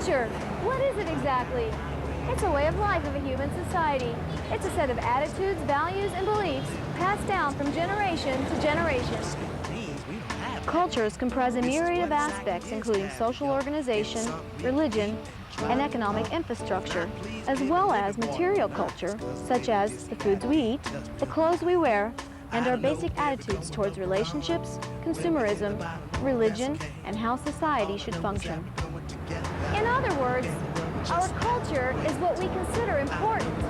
Culture, what is it exactly? It's a way of life of a human society. It's a set of attitudes, values, and beliefs passed down from generation to generation. Cultures comprise a myriad of aspects, including social organization, religion, and economic infrastructure, as well as material culture, such as the foods we eat, the clothes we wear, and our basic attitudes towards relationships, consumerism, religion, and how society should function. In other words, our culture is what we consider important,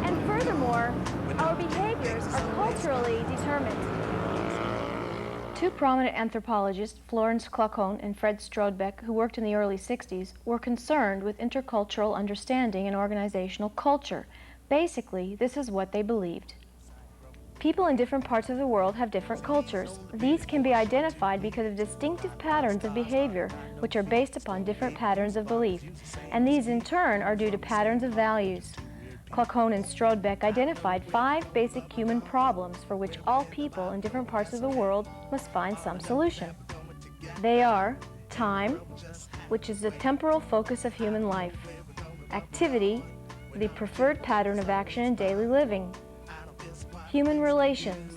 and furthermore, our behaviors are culturally determined. Two prominent anthropologists, Florence Clacon and Fred Strodebeck, who worked in the early 60s, were concerned with intercultural understanding and organizational culture. Basically, this is what they believed. People in different parts of the world have different cultures. These can be identified because of distinctive patterns of behavior, which are based upon different patterns of belief, and these in turn are due to patterns of values. Clacon and Strodebeck identified 5 basic human problems for which all people in different parts of the world must find some solution. They are time, which is the temporal focus of human life; activity, the preferred pattern of action in daily living; human relations,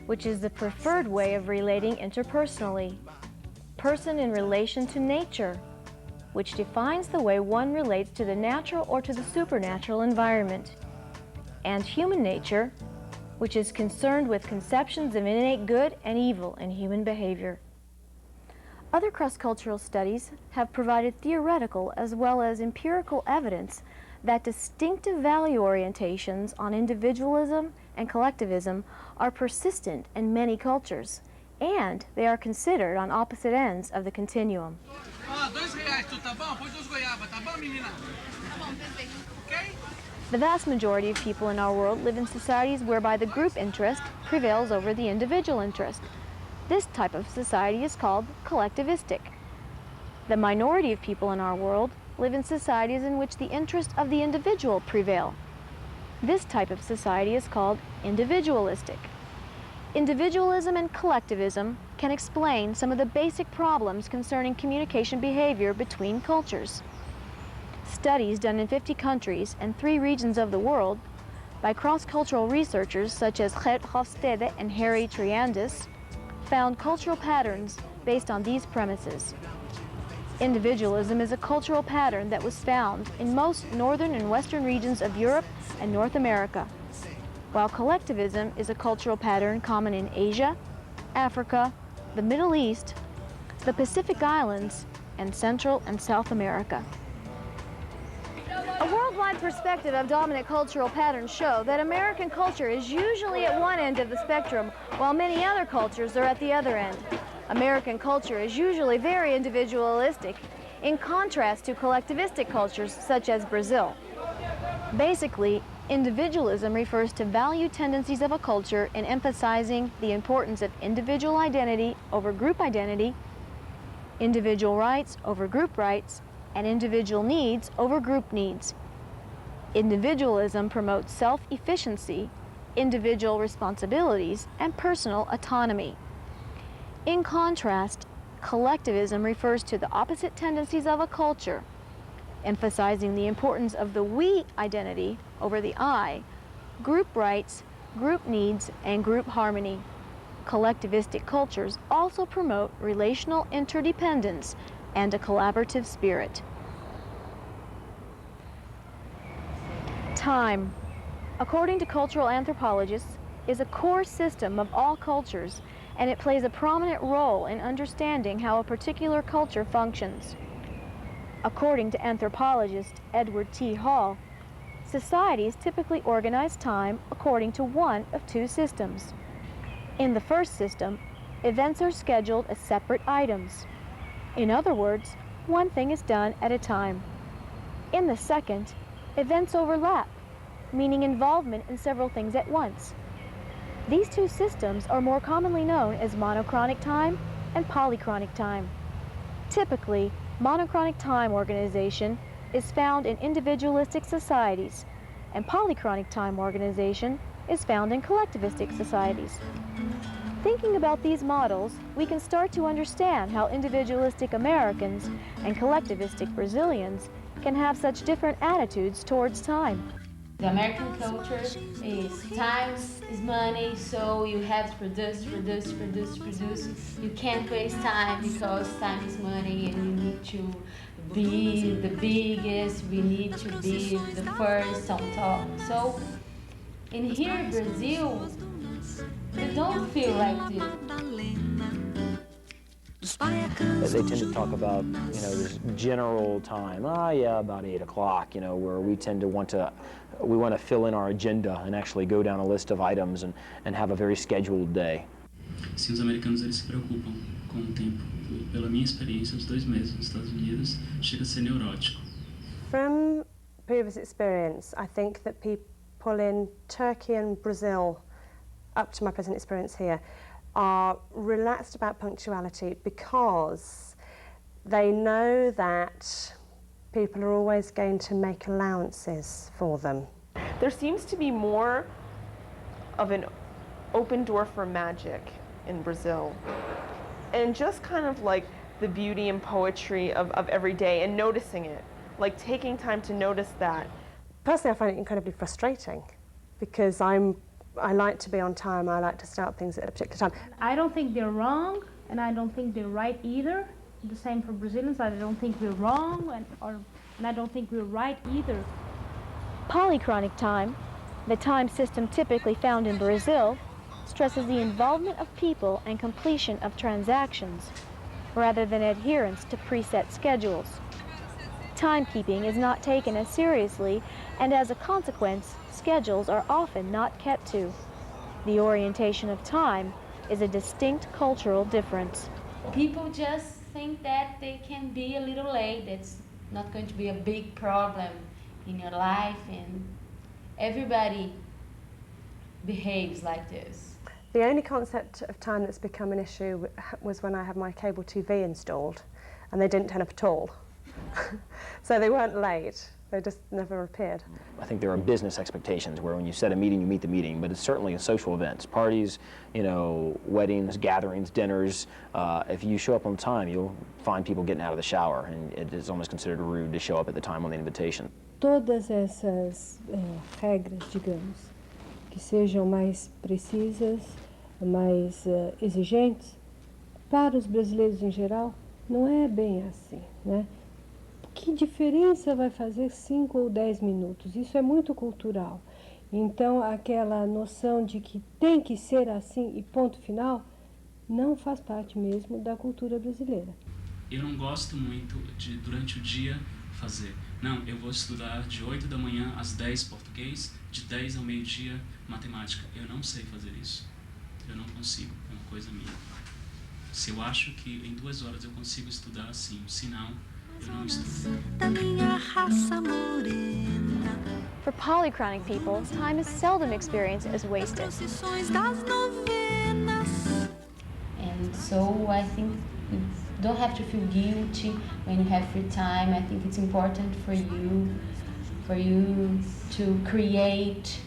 which is the preferred way of relating interpersonally; person in relation to nature, which defines the way one relates to the natural or to the supernatural environment; and human nature, which is concerned with conceptions of innate good and evil in human behavior. Other cross-cultural studies have provided theoretical as well as empirical evidence that distinctive value orientations on individualism and collectivism are persistent in many cultures, and they are considered on opposite ends of the continuum. The vast majority of people in our world live in societies whereby the group interest prevails over the individual interest. This type of society is called collectivistic. The minority of people in our world live in societies in which the interests of the individual prevail. This type of society is called individualistic. Individualism and collectivism can explain some of the basic problems concerning communication behavior between cultures. Studies done in 50 countries and 3 regions of the world by cross-cultural researchers such as Gert Hofstede and Harry Triandis found cultural patterns based on these premises. Individualism is a cultural pattern that was found in most northern and western regions of Europe and North America, while collectivism is a cultural pattern common in Asia, Africa, the Middle East, the Pacific Islands, and Central and South America. A worldwide perspective of dominant cultural patterns show that American culture is usually at one end of the spectrum, while many other cultures are at the other end. American culture is usually very individualistic, in contrast to collectivistic cultures such as Brazil. Basically, individualism refers to value tendencies of a culture in emphasizing the importance of individual identity over group identity, individual rights over group rights, and individual needs over group needs. Individualism promotes self-efficiency, individual responsibilities, and personal autonomy. In contrast, collectivism refers to the opposite tendencies of a culture, emphasizing the importance of the we identity over the I, group rights, group needs, and group harmony. Collectivistic cultures also promote relational interdependence and a collaborative spirit. Time, according to cultural anthropologists, is a core system of all cultures, and it plays a prominent role in understanding how a particular culture functions. According to anthropologist Edward T. Hall, societies typically organize time according to one of 2 systems. In the first system, events are scheduled as separate items. In other words, one thing is done at a time. In the second, events overlap, meaning involvement in several things at once. These 2 systems are more commonly known as monochronic time and polychronic time. Typically, monochronic time organization is found in individualistic societies, and polychronic time organization is found in collectivistic societies. Thinking about these models, we can start to understand how individualistic Americans and collectivistic Brazilians can have such different attitudes towards time. The American culture is time is money, so you have to produce. You can't waste time because time is money and you need to be the biggest, we need to be the first on top. So in here in Brazil, they don't feel like this. They tend to talk about, this general time. Yeah, about 8 o'clock, where we tend to want to fill in our agenda and actually go down a list of items and have a very scheduled day. Sim, os americanos eles se preocupam com o tempo. Pela minha experiência, os 2 meses nos Estados Unidos, chega a ser neurótico. From previous experience, I think that people in Turkey and Brazil, up to my present experience here, are relaxed about punctuality because they know that people are always going to make allowances for them. There seems to be more of an open door for magic in Brazil, and just kind of like the beauty and poetry of every day and noticing it, like taking time to notice that. Personally, I find it incredibly frustrating because I like to be on time, I like to start things at a particular time. I don't think they're wrong, and I don't think they're right either. The same for Brazilians. I don't think we're wrong, and I don't think we're right either. Polychronic time, the time system typically found in Brazil, stresses the involvement of people and completion of transactions, rather than adherence to preset schedules. Timekeeping is not taken as seriously, and as a consequence, schedules are often not kept to. The orientation of time is a distinct cultural difference. People just think that they can be a little late. It's not going to be a big problem in your life, and everybody behaves like this. The only concept of time that's become an issue was when I had my cable TV installed and they didn't turn up at all. So they weren't late, they just never appeared. I think there are business expectations where when you set a meeting, you meet the meeting, but it's certainly in social events, parties, weddings, gatherings, dinners. If you show up on time, you'll find people getting out of the shower, and it is almost considered rude to show up at the time on the invitation. Todas essas regras, digamos, que sejam mais precisas, mais exigentes, para os brasileiros em geral, não é bem assim, né? Que diferença vai fazer 5 ou 10 minutos? Isso é muito cultural. Então, aquela noção de que tem que ser assim e ponto final, não faz parte mesmo da cultura brasileira. Eu não gosto muito de, durante o dia, fazer. Não, eu vou estudar de 8 da manhã às 10 português, de 10 ao meio-dia matemática. Eu não sei fazer isso. Eu não consigo, é uma coisa minha. Se eu acho que em 2 horas eu consigo estudar, sim. Se não, eu não estudo. For polychronic people, time is seldom experienced as wasted. And so I think you don't have to feel guilty when you have free time. I think it's important for you to create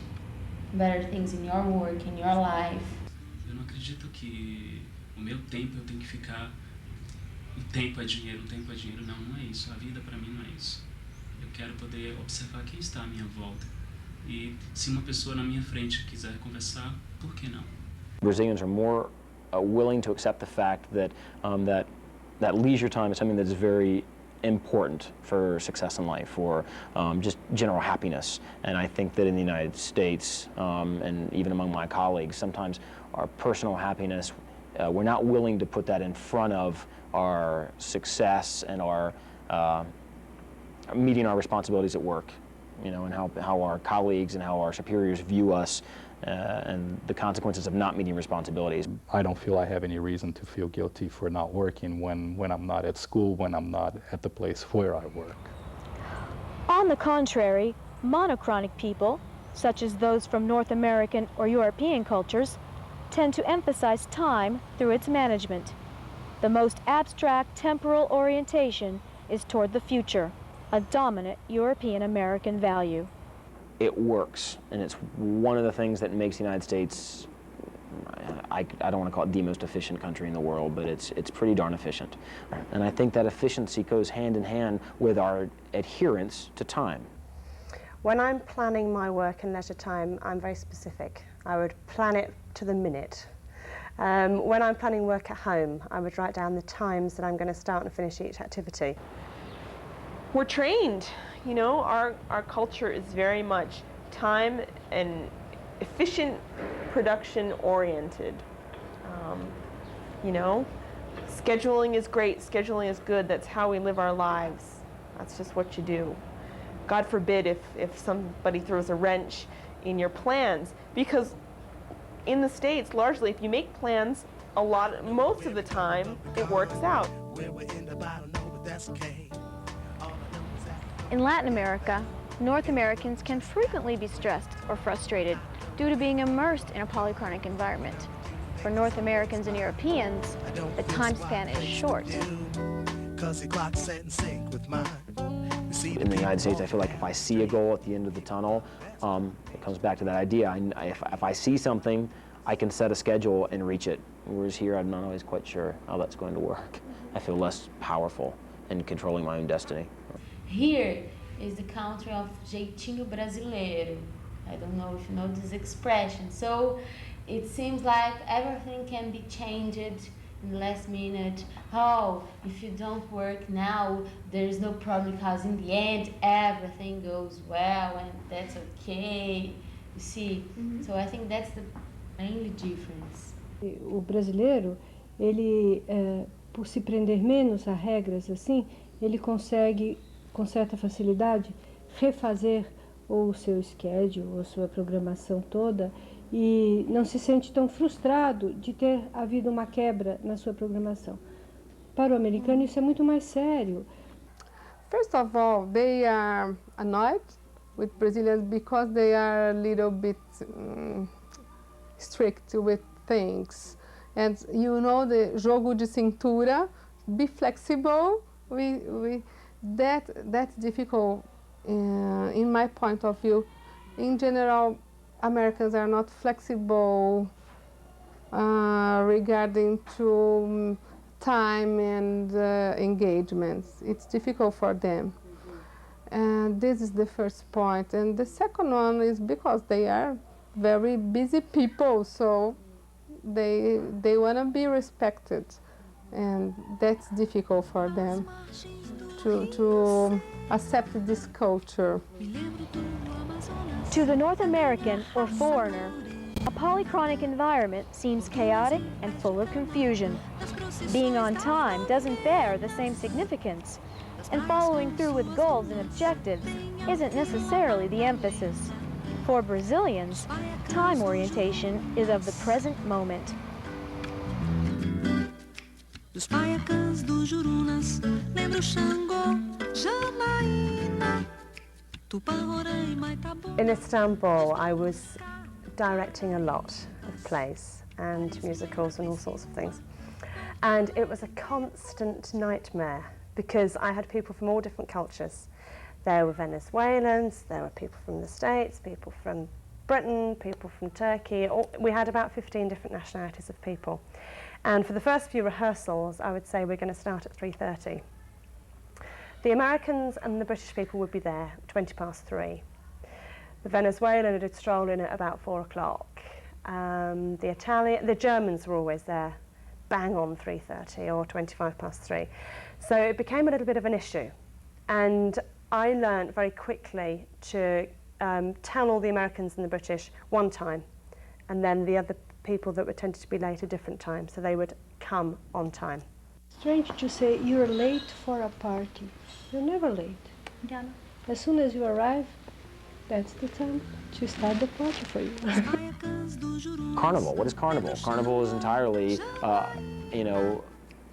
better things in your work, in your life. Eu não acredito que o meu tempo eu tenho que ficar. O tempo é dinheiro, Não, não é isso. A vida para mim não é isso. Eu quero poder observar quem está à minha volta. E se uma pessoa na minha frente quiser conversar, por que não? Brazilians are more willing to accept the fact that that leisure time is something that is very important for success in life, for just general happiness. And I think that in the United States, and even among my colleagues, sometimes our personal happiness, we're not willing to put that in front of our success and our meeting our responsibilities at work, and how our colleagues and how our superiors view us, and the consequences of not meeting responsibilities. I don't feel I have any reason to feel guilty for not working when I'm not at school, when I'm not at the place where I work. On the contrary, monochronic people, such as those from North American or European cultures, tend to emphasize time through its management. The most abstract temporal orientation is toward the future, a dominant European-American value. It works, and it's one of the things that makes the United States I don't want to call it the most efficient country in the world, but it's pretty darn efficient. And I think that efficiency goes hand in hand with our adherence to time. When I'm planning my work and leisure time, I'm very specific. I would plan it to the minute. When I'm planning work at home, I would write down the times that I'm going to start and finish each activity. We're trained, you know, our culture is very much time and efficient production oriented. You know, scheduling is great, scheduling is good, that's how we live our lives. That's just what you do. God forbid if somebody throws a wrench in your plans, because in the States, largely, if you make plans, most of the time, it works out. In Latin America, North Americans can frequently be stressed or frustrated due to being immersed in a polychronic environment. For North Americans and Europeans, the time span is short. In the United States, I feel like if I see a goal at the end of the tunnel, it comes back to that idea. If I see something, I can set a schedule and reach it. Whereas here, I'm not always quite sure how that's going to work. I feel less powerful in controlling my own destiny. Here is the country of jeitinho brasileiro. I don't know if you know this expression. So it seems like everything can be changed in the last minute. Oh, if you don't work now, there is no problem because in the end everything goes well and that's okay. You see? So I think that's the mainly difference. O brasileiro, ele, por se prender menos a regras assim, ele consegue, com certa facilidade, refazer ou o seu schedule, ou a sua programação toda, e não se sente tão frustrado de ter havido uma quebra na sua programação. Para o americano, isso é muito mais sério. First of all, they are annoyed with Brazilians because they are a little bit strict with things. And you know the jogo de cintura, be flexible. That's difficult in my point of view. In general, Americans are not flexible regarding to time and engagements. It's difficult for them. And this is the first point. And the second one is because they are very busy people, so they want to be respected. And that's difficult for them to accept this culture. To the North American or foreigner, a polychronic environment seems chaotic and full of confusion. Being on time doesn't bear the same significance, and following through with goals and objectives isn't necessarily the emphasis. For Brazilians, time orientation is of the present moment. Dos paiacãs, dos jurunas, lembro Xangô, Janaína, Tupã-Rorã e Maitabo. In Istanbul, I was directing a lot of plays and musicals and all sorts of things. And it was a constant nightmare because I had people from all different cultures. There were Venezuelans, there were people from the States, people from Britain, people from Turkey. We had about 15 different nationalities of people. And for the first few rehearsals, I would say we're going to start at 3:30. The Americans and the British people would be there 20 past 3. The Venezuelan would stroll in at about 4 o'clock. The Germans were always there, bang on 3:30 or 25 past 3. So it became a little bit of an issue. And I learned very quickly to tell all the Americans and the British one time, and then the other people that were tended to be late a different time, so they would come on time. Strange to say you're late for a party. You're never late. Yeah. As soon as you arrive, that's the time to start the party for you. Carnival, what is carnival? Carnival is entirely,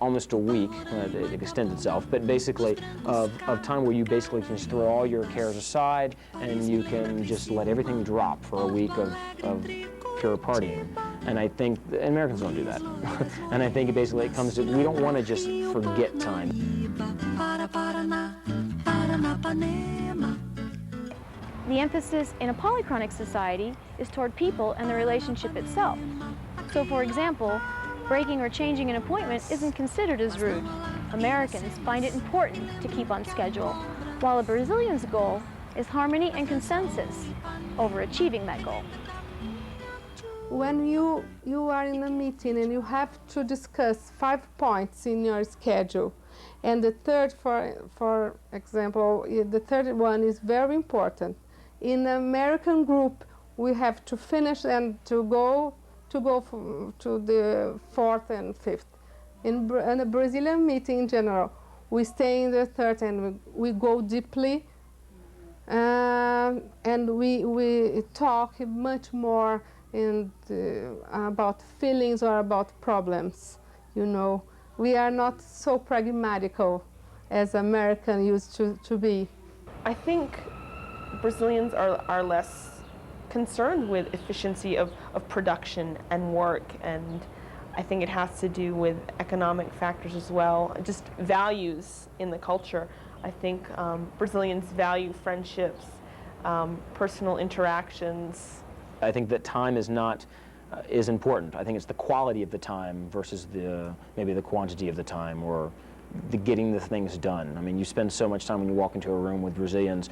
almost a week, it extends itself, but basically of time where you basically can just throw all your cares aside and you can just let everything drop for a week of pure partying. And I think Americans don't do that. And I think it comes to, we don't want to just forget time. The emphasis in a polychronic society is toward people and the relationship itself. So for example, breaking or changing an appointment isn't considered as rude. Americans find it important to keep on schedule, while a Brazilian's goal is harmony and consensus over achieving that goal. When you are in a meeting and you have to discuss 5 points in your schedule, and the third, for example, the third one is very important. In an American group, we have to finish and to go to the 4th and 5th. In a Brazilian meeting in general, we stay in the third and we go deeply, and we talk much more about feelings or about problems. You know, we are not so pragmatical as Americans used to be. I think Brazilians are less concerned with efficiency of production and work, and I think it has to do with economic factors as well, just values in the culture. I think Brazilians value friendships, personal interactions. I think that time is not is important. I think it's the quality of the time versus maybe the quantity of the time, or getting the things done. I mean, you spend so much time when you walk into a room with Brazilians,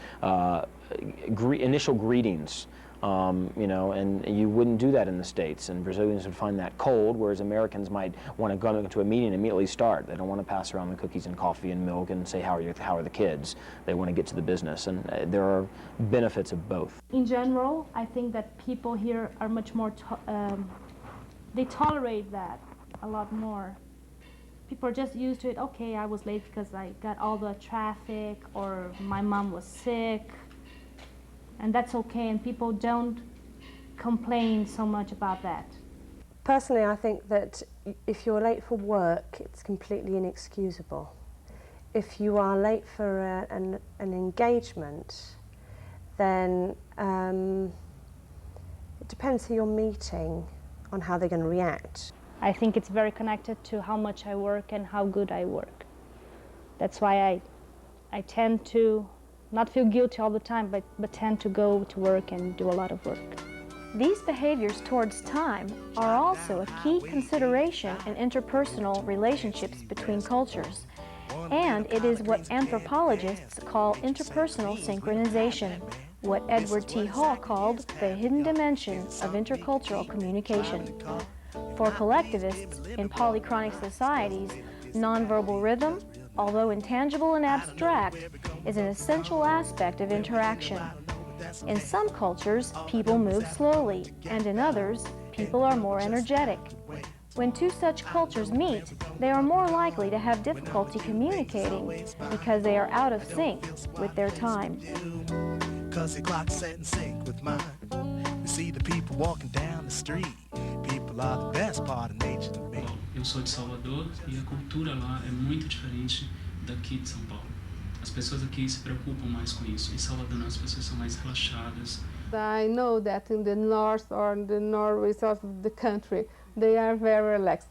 initial greetings, you know, and you wouldn't do that in the States, and Brazilians would find that cold, whereas Americans might want to go into a meeting and immediately start. They don't want to pass around the cookies and coffee and milk and say, how are the kids? They want to get to the business, and there are benefits of both. In general, I think that people here are much more, they tolerate that a lot more. People are just used to it. Okay, I was late because I got all the traffic, or my mom was sick, and that's okay, and people don't complain so much about that. Personally, I think that if you're late for work, it's completely inexcusable. If you are late for an engagement, then it depends who you're meeting on how they're going to react. I think it's very connected to how much I work and how good I work. That's why I tend to not feel guilty all the time, but tend to go to work and do a lot of work. These behaviors towards time are also a key consideration in interpersonal relationships between cultures, and it is what anthropologists call interpersonal synchronization, what Edward T. Hall called the hidden dimension of intercultural communication. For collectivists in polychronic societies, nonverbal rhythm, although intangible and abstract, is an essential aspect of interaction. In some cultures, people move slowly, and in others, people are more energetic. When two such cultures meet, they are more likely to have difficulty communicating because they are out of sync with their time. Cause the clock's set in sync with mine. You see the people walking down the street. People are the best part of nature to me. Eu sou de Salvador e a cultura lá é muito diferente daqui de São Paulo. As pessoas aqui se preocupam mais com isso. Em Salvador as pessoas são mais relaxadas. I know that in the north or in the northwest of the country, they are very relaxed.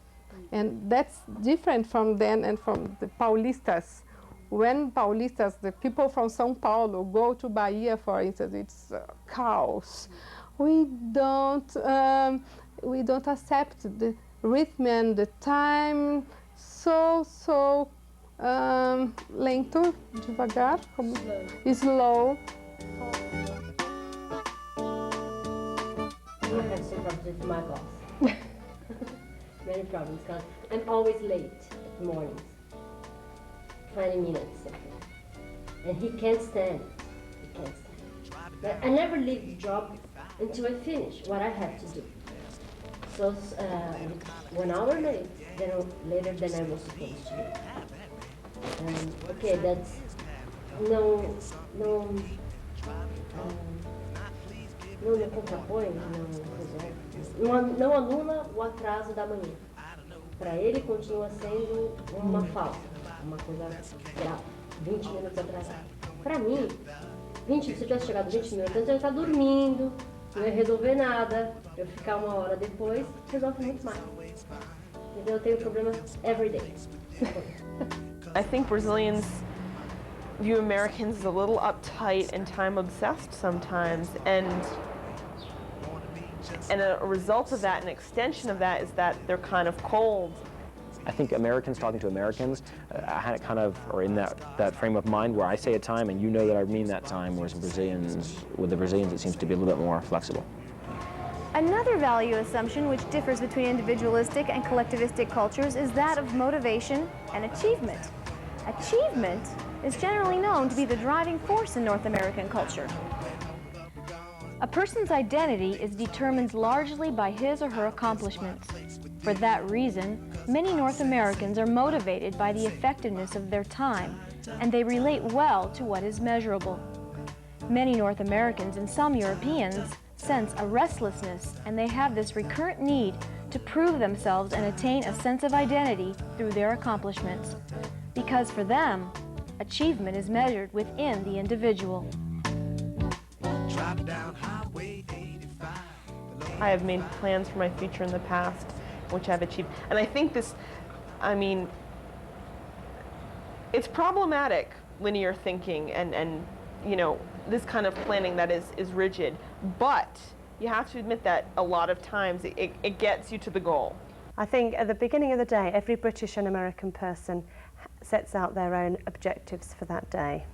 And that's different from them and from the Paulistas. When Paulistas, the people from São Paulo, go to Bahia, for instance, it's chaos. We don't accept the rhythm and the time so lento, devagar, slow. I have some problems with my boss. Many problems, because I'm always late in the mornings. 20 minutes, okay. And he can't stand it. He can't stand it. But I never leave the job until I finish what I have to do. So 1 hour late, later than I was supposed to do. Okay, that's não me contrapõe, não anula o atraso da manhã. Para ele continua sendo uma falta, uma coisa grave, 20 minutos atrasado. Para mim, se eu tivesse chegado 20 minutos antes, eu ia estar dormindo, não ia resolver nada, eu ficar 1 hora depois, resolve muito mais. Entendeu? Eu tenho problema every day. I think Brazilians view Americans as a little uptight and time obsessed sometimes, and And a result of that, an extension of that, is that they're kind of cold. I think Americans talking to Americans, I had it kind of, or in that frame of mind where I say a time and you know that I mean that time, whereas with the Brazilians it seems to be a little bit more flexible. Another value assumption which differs between individualistic and collectivistic cultures is that of motivation and achievement. Achievement is generally known to be the driving force in North American culture. A person's identity is determined largely by his or her accomplishments. For that reason, many North Americans are motivated by the effectiveness of their time, and they relate well to what is measurable. Many North Americans and some Europeans sense a restlessness, and they have this recurrent need to prove themselves and attain a sense of identity through their accomplishments, because for them, achievement is measured within the individual. I have made plans for my future in the past, which I've achieved. And I think this, I mean, it's problematic, linear thinking, and you know, this kind of planning that is rigid. But you have to admit that a lot of times it gets you to the goal. I think at the beginning of the day, every British and American person sets out their own objectives for that day.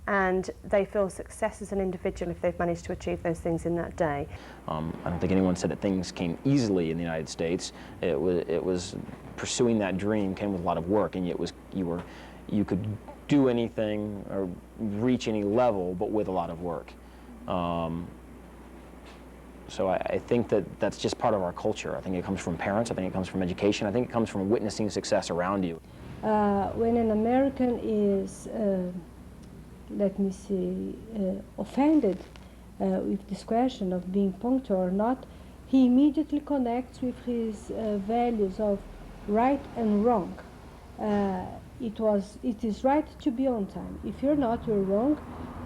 And they feel success as an individual if they've managed to achieve those things in that day. I don't think anyone said that things came easily in the United States. It was pursuing that dream came with a lot of work, and you could do anything or reach any level, but with a lot of work. So I think that's just part of our culture. I think it comes from parents. I think it comes from education. I think it comes from witnessing success around you. When an American is let me see, offended with this question of being punctual or not, he immediately connects with his values of right and wrong. It is right to be on time. If you're not, you're wrong.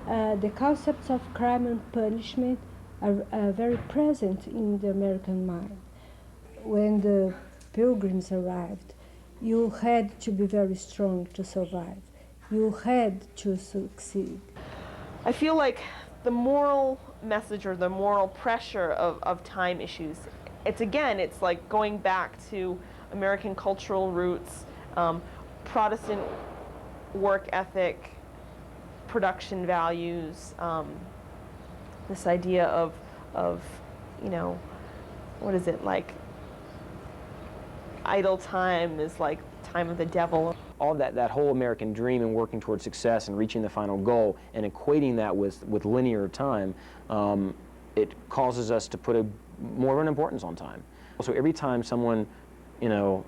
The concepts of crime and punishment are very present in the American mind. When the Pilgrims arrived, you had to be very strong to survive. You had to succeed. I feel like the moral message or the moral pressure of time issues, it's like going back to American cultural roots, Protestant work ethic, production values, this idea of, you know, what is it, like idle time is like time of the devil. All that whole American dream and working towards success and reaching the final goal and equating that with linear time, it causes us to put more of an importance on time. So every time someone, you know,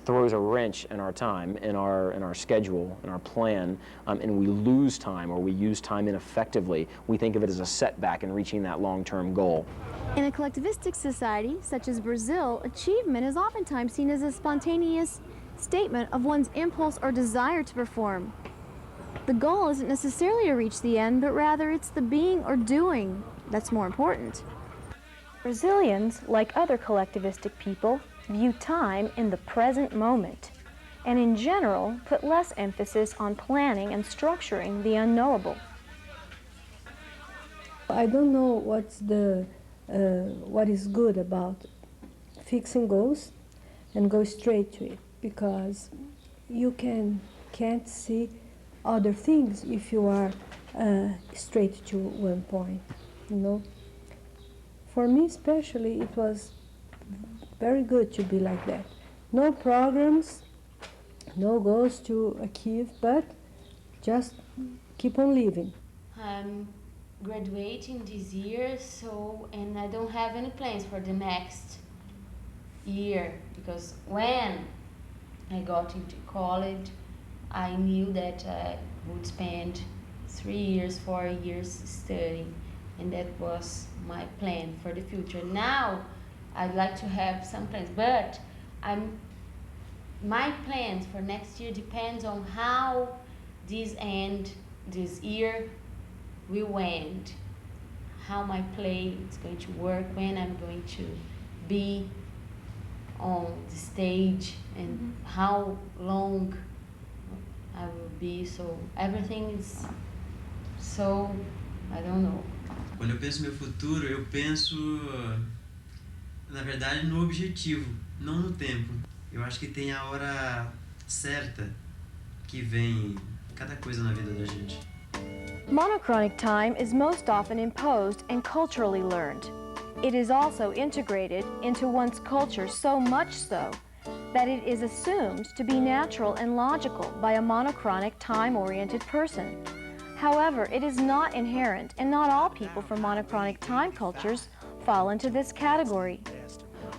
throws a wrench in our time, in our schedule, in our plan, and we lose time or we use time ineffectively, we think of it as a setback in reaching that long-term goal. In a collectivistic society, such as Brazil, achievement is oftentimes seen as a spontaneous statement of one's impulse or desire to perform. The goal isn't necessarily to reach the end, but rather it's the being or doing that's more important. Brazilians, like other collectivistic people, view time in the present moment, and in general put less emphasis on planning and structuring the unknowable. I don't know what is good about fixing goals and go straight to it, because you can't see other things if you are straight to one point, you know. For me especially, it was very good to be like that. No programs, no goals to achieve, but just keep on living. I'm graduating this year, and I don't have any plans for the next year, because when I got into college, I knew that I would spend 3 years, 4 years studying, and that was my plan for the future. Now, I'd like to have some plans, but my plans for next year depends on how this year will end, how my play is going to work, when I'm going to be on the stage, and how long I will be. So everything is so, I don't know. Quando eu penso no meu futuro, eu penso na verdade, no objetivo, não no tempo. Eu acho que tem a hora certa que vem cada coisa na vida da gente. Monochronic time is most often imposed and culturally learned. It is also integrated into one's culture so much so that it is assumed to be natural and logical by a monochronic time-oriented person. However, it is not inherent, and not all people from monochronic time cultures fall into this category.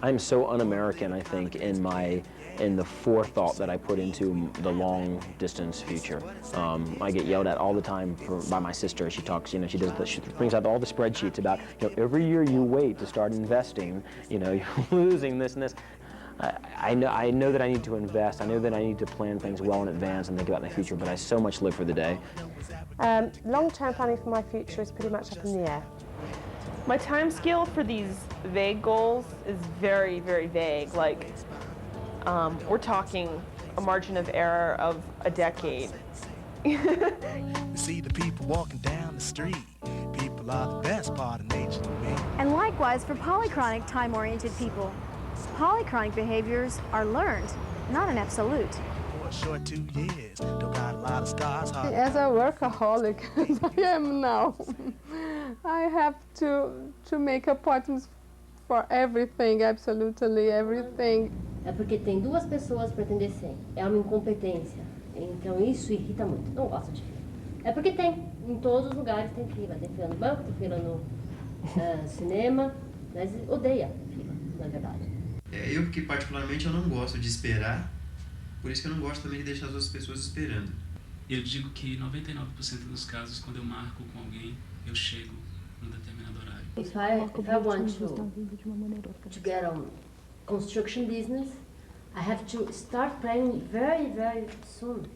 I'm so un-American, I think, in the forethought that I put into the long-distance future. I get yelled at all the time by my sister. She talks, she brings out all the spreadsheets about, every year you wait to start investing, you're losing this and this. I know that I need to invest. I know that I need to plan things well in advance and think about my future, but I so much live for the day. Long-term planning for my future is pretty much up in the air. My time scale for these vague goals is very, very vague. Like, we're talking a margin of error of a decade. You see the people walking down the street. People are the best part of nature to me. And likewise for polychronic time-oriented people. Polychronic behaviors are learned, not an absolute. For a short 2 years, don't got a lot of stars. As a workaholic, as I am now, I have to make appointments for everything, absolutely everything. É porque tem duas pessoas para atender 100. É uma incompetência. Então isso irrita muito. Não gosto de fila. É porque tem. Em todos os lugares tem fila. Tem fila no banco, tem fila no cinema. Mas odeia fila, na verdade. Eu, porque particularmente eu não gosto de esperar, por isso que eu não gosto também de deixar as outras pessoas esperando. Eu digo que 99% dos casos, quando eu marco com alguém, eu chego num determinado horário. If I want to get on construction business, I have to start planning very, very soon.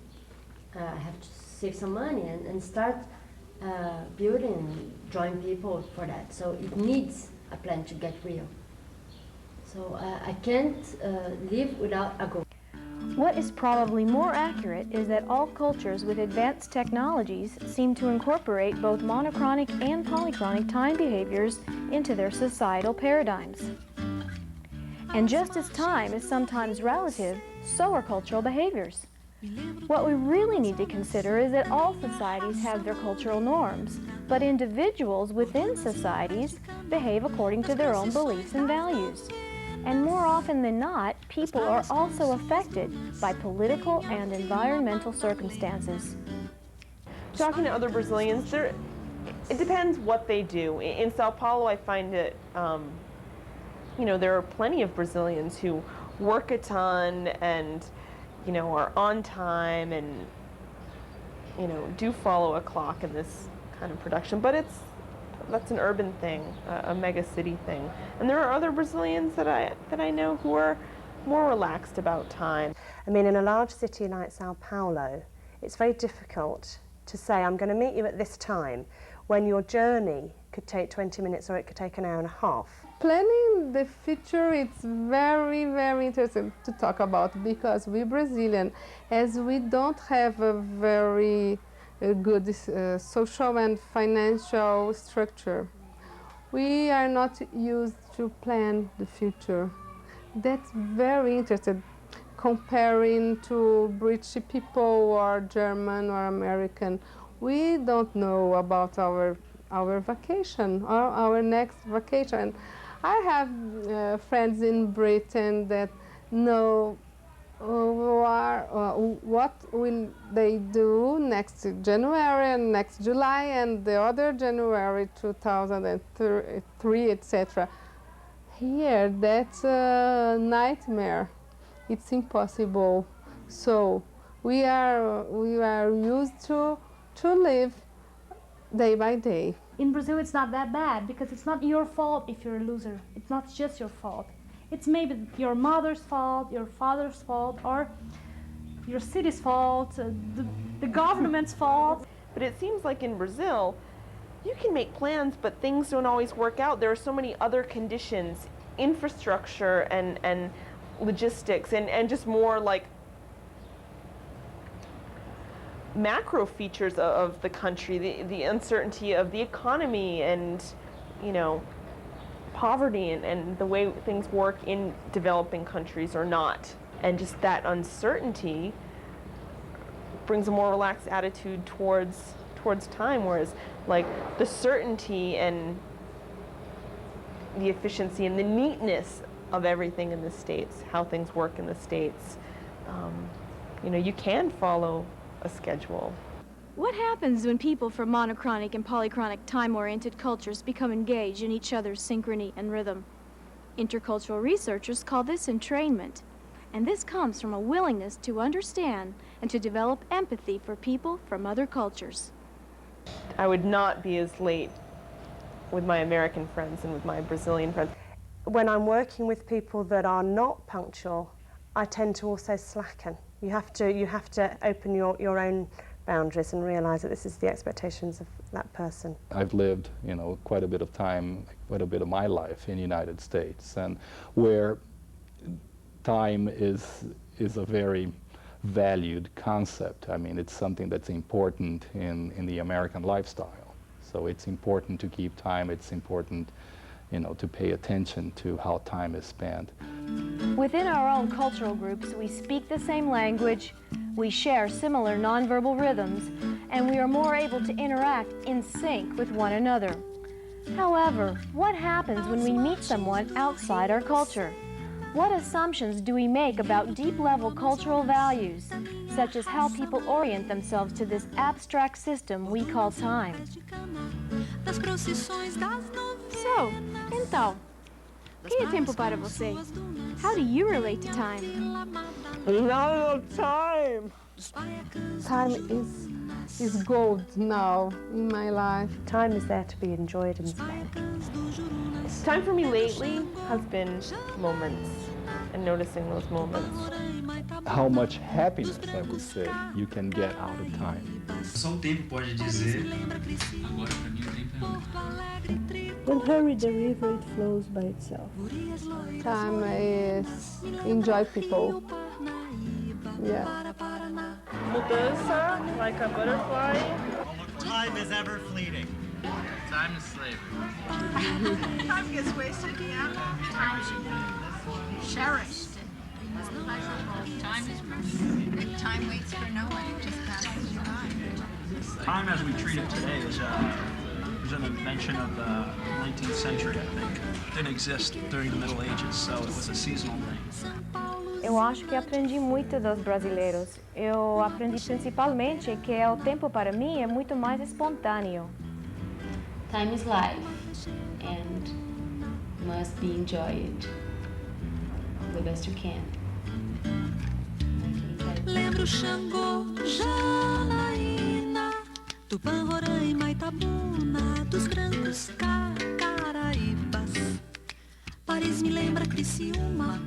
I have to save some money and start building, drawing people for that. So it needs a plan to get real. So I can't live without a goal. What is probably more accurate is that all cultures with advanced technologies seem to incorporate both monochronic and polychronic time behaviors into their societal paradigms. And just as time is sometimes relative, so are cultural behaviors. What we really need to consider is that all societies have their cultural norms, but individuals within societies behave according to their own beliefs and values. And more often than not, people are also affected by political and environmental circumstances. Talking to other Brazilians, it depends what they do. In Sao Paulo, I find it, there are plenty of Brazilians who work a ton and, are on time and, do follow a clock in this kind of production. But that's an urban thing, a mega city thing. And there are other Brazilians that I know who are more relaxed about time. I mean, in a large city like Sao Paulo, it's very difficult to say, I'm going to meet you at this time, when your journey could take 20 minutes or it could take an hour and a half. Planning the future, it's very, very interesting to talk about, because we Brazilian, as we don't have a very good social and financial structure, we are not used to plan the future. That's very interesting, comparing to British people or German or American. We don't know about our vacation or our next vacation. I have friends in Britain that know what will they do next January and next July and the other January 2003, etc. Here, that's a nightmare. It's impossible. So we are used to live day by day. In Brazil, it's not that bad because it's not your fault if you're a loser. It's not just your fault. It's maybe your mother's fault, your father's fault, or your city's fault, the government's fault. But it seems like in Brazil, you can make plans, but things don't always work out. There are so many other conditions, infrastructure and logistics, and just more like macro features of the country, the uncertainty of the economy and, poverty and the way things work in developing countries or not. And just that uncertainty brings a more relaxed attitude towards time, whereas like the certainty and the efficiency and the neatness of everything in the States, how things work in the States, you know, you can follow a schedule. What happens when people from monochronic and polychronic time-oriented cultures become engaged in each other's synchrony and rhythm? Intercultural researchers call this entrainment, and this comes from a willingness to understand and to develop empathy for people from other cultures. I would not be as late with my American friends and with my Brazilian friends. When I'm working with people that are not punctual, I tend to also slacken. You have to open your own boundaries and realize that this is the expectations of that person. I've lived, you know, quite a bit of time, quite a bit of my life in the United States, and where time is a very valued concept. I mean, it's something that's important in the American lifestyle. So it's important to keep time. It's important, you know, to pay attention to how time is spent. Within our own cultural groups, we speak the same language, we share similar nonverbal rhythms, and we are more able to interact in sync with one another. However, what happens when we meet someone outside our culture? What assumptions do we make about deep-level cultural values, such as how people orient themselves to this abstract system we call time? So, então, o que é tempo para você? How do you relate to time? Not time! Time is gold now in my life. Time is there to be enjoyed and spent. Time for me lately has been moments and noticing those moments. How much happiness, I would say, you can get out of time. Só o tempo pode dizer. Agora pra mim o tempo é nada. Don't hurry the river, it flows by itself. Time is enjoy people. Yeah. Mudança, like a butterfly. Time is ever fleeting. Time is slavery. Time gets wasted, yeah. Time should be cherished and pleasurable. Time is precious. Time waits for no one, it just passes you by. Time as we treat it today is an invention of the 19th century, I think. It didn't exist during the Middle Ages, so it was a seasonal thing. Eu acho que aprendi muito dos brasileiros. Eu aprendi principalmente que o tempo para mim é muito mais espontâneo. Time is life and must be enjoyed the best you can. Lembro Xangô, Janaína, Tupã, Roraima, Itabuna, dos brancos Caraíbas. Paris me lembra Criciúma,